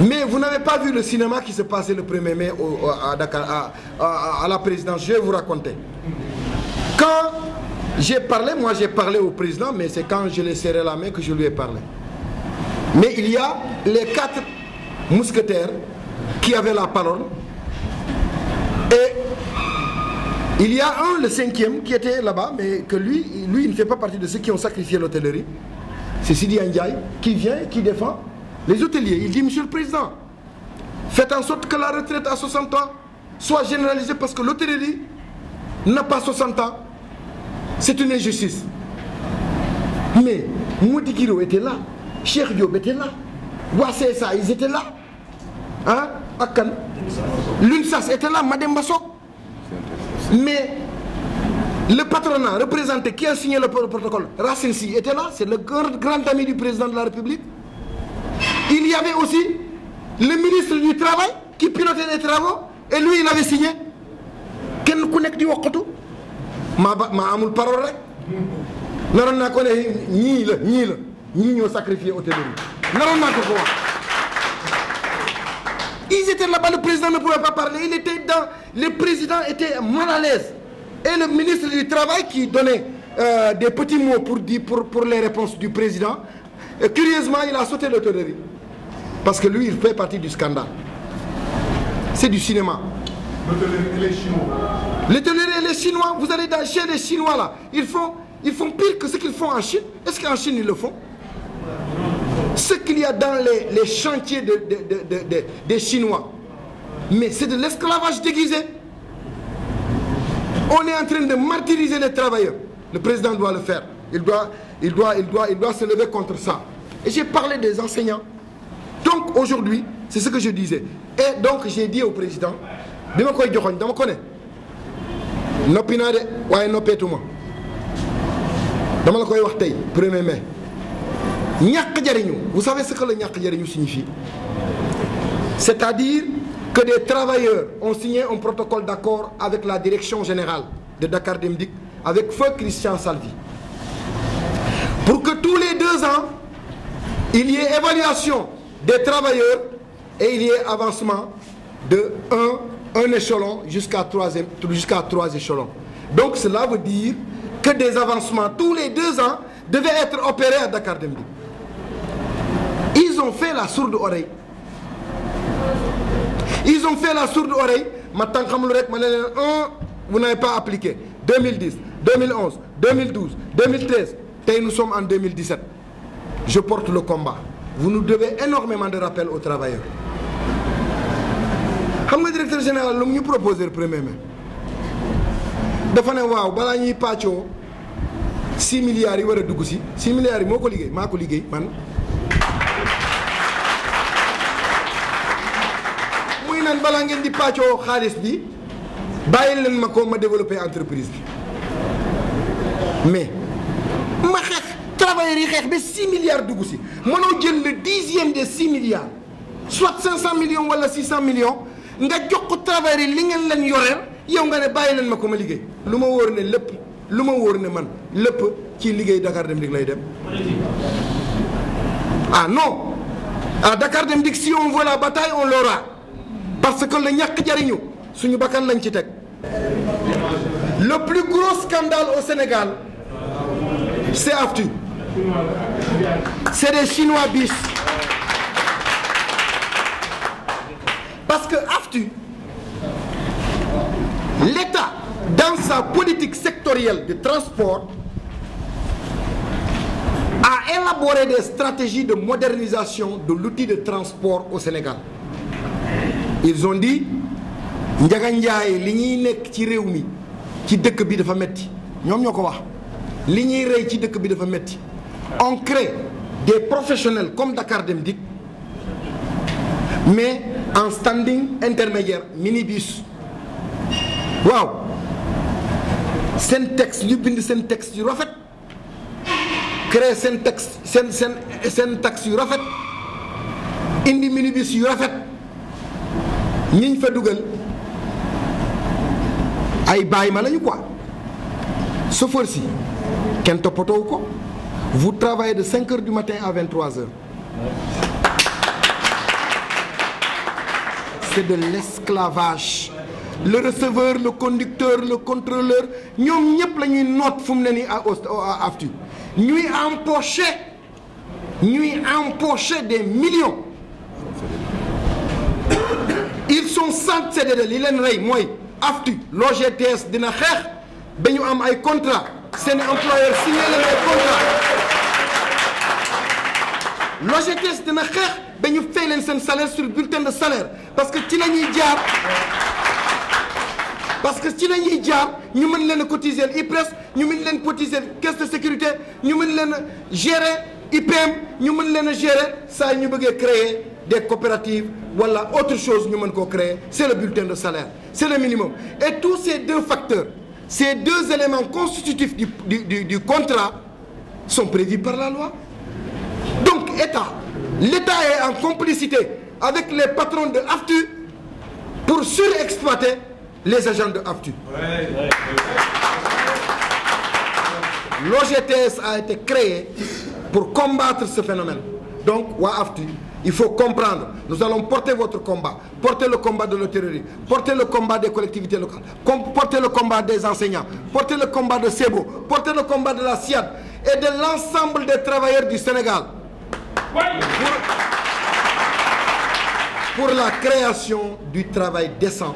Mais vous n'avez pas vu le cinéma qui se passait le 1er mai à Dakar, à la présidence. Je vais vous raconter. Quand j'ai parlé, moi j'ai parlé au président, mais c'est quand je lui ai serré la main que je lui ai parlé. Mais il y a les 4 mousquetaires qui avaient la parole. Et il y a le 5e qui était là-bas, mais que lui, il ne fait pas partie de ceux qui ont sacrifié l'hôtellerie. C'est Sidi Ndiaye qui vient, qui défend les hôteliers. Il dit, Monsieur le Président, faites en sorte que la retraite à 60 ans soit généralisée parce que l'hôtellerie n'a pas 60 ans. C'est une injustice. Mais Moudi Kiro était là, Cheikh Diop était là, Wassessa, ils étaient là. Hein? Akan. L'UNSAS était là, Madame Bassok. Mais le patronat représenté qui a signé le protocole, Racine Sy, était là, c'est le grand ami du président de la République. Il y avait aussi le ministre du Travail qui pilotait les travaux et lui il avait signé. Ken ku nek di waxatu ma amul parole rek naron na ko ne ñi ñoo sacrifié hôtellerie naron na ko wax. Ils étaient là-bas, le président ne pouvait pas parler, il était dans, le président était mal à l'aise. Et le ministre du Travail qui donnait des petits mots pour les réponses du président, curieusement il a sauté l'hôtellerie. Parce que lui il fait partie du scandale. C'est du cinéma. L'hôtellerie et les Chinois. L'hôtellerie et les Chinois, vous allez chez les Chinois là, ils font pire que ce qu'ils font en Chine. Est-ce qu'en Chine ils le font? Ce qu'il y a dans les chantiers des Chinois, mais c'est de l'esclavage déguisé. On est en train de martyriser les travailleurs. Le président doit le faire. Il doit se lever contre ça. Et j'ai parlé des enseignants. Donc aujourd'hui, c'est ce que je disais. Et donc j'ai dit au président, bima koy joxogn dama ko ne nopi na de waye nopetuma dama la koy wax tay 1er mai. Vous savez ce que le ñàkk jariñu signifie? C'est-à-dire que des travailleurs ont signé un protocole d'accord avec la direction générale de Dakar Dem Dikk, avec feu Christian Salvi, pour que tous les 2 ans, il y ait évaluation des travailleurs et il y ait avancement de un échelon jusqu'à 3 échelons. Donc cela veut dire que des avancements tous les 2 ans devaient être opérés à Dakar Dem Dikk. Ils ont fait la sourde oreille. Ils ont fait la sourde oreille. Vous n'avez pas appliqué. 2010, 2011, 2012, 2013. Et nous sommes en 2017. Je porte le combat. Vous nous devez énormément de rappels aux travailleurs. Le directeur général nous propose le 1er mai. dafa ne waaw balaa ñuy pàccoo 6 milliards yi war a dugg si 6 milliards yi moo ko liggéey maa ko liggéey man. muy naan balaa ngeen di pàccoo xaalis bi bàyyi leen ma ko ma développer entreprise bi mais ma xeex travailleurs yi xeex ba 6 milliards dugg si mënoo jël le 10e des 6 milliards soit 500 millions wala 600 millions nga jox ko travailleurs yi li ngeen leen yoreel yow nga ne bàyyi leen ma ko ma liggéey lu ma wóor ne lépp lu ma wóor ne man lépp ci liggéey Dakar Dem Dikk lay dem. Ah non, à Dakar Dem Dikk si on veut la bataille on l'aura parce que le ñàkk jariñu suñu bakkan lañ ci teg. Le plus gros scandale au Sénégal c'est AFTU. C'est des Chinois bis. Parce que AFTU, l'État, dans sa politique sectorielle de transport, a élaboré des stratégies de modernisation de l'outil de transport au Sénégal. Ils ont dit, Ndiaga Ndiaye li ñuy nekk ci réew mi ci dëkk bi dafa metti ñoom ñoo ko wax li ñuy rey ci dëkk bi dafa metti. On crée des professionnels comme Dakar Dem Dikk mais en standing intermédiaire minibus. Waaw seen texte ñu bind seen texte yu rafet créer seen texte seen taxe yu rafet indi minibus yu rafet ñiñ fa dugal ay bàyyi ma lañu quoi chauffeur si kenn toppatoo ko. Vous travaillez de 5 h du matin à 23 h. c'est de l'esclavage. Le receveur, le conducteur, le contrôleur, ñoom ñëpp la ñuy noot fu mu ne nii à AFTU ñuy empocher des millions. Ils sont sanctionnés de li leen rey mooy AFTU l'OGTS dina xeex ba ñu am ay contrat seen employeur signé leen ay contrat l'OGTS dina xeex ba ñu fay leen seen salaire sur bulletin de salaire parce que ci la ñuy jaar ñu mën leen a cotiser IPRES ñu mën leen cotiser caisse de sécurité ñu mën leen a gérer IPM ñu mën leen a gérer saa ñu bëggee créer des coopératives voilà autre chose ñu mën koo créer c'est le bulletin de salaire c'est le minimum et tous ces deux facteurs ces deux éléments constitutifs du contrat sont prévus par la loi. Donc l'État est en complicité avec les patrons de AFTU pour surexploiter les agents de AFTU. L'OGTS a été créé pour combattre ce phénomène. Donc, waa AFTU, il faut comprendre. Nous allons porter votre combat. Porter le combat de l'autorité. Porter le combat des collectivités locales. Porter le combat des enseignants. Porter le combat de SEBO. Porter le combat de la SIAD. Et de l'ensemble des travailleurs du Sénégal. Pour la création du travail décent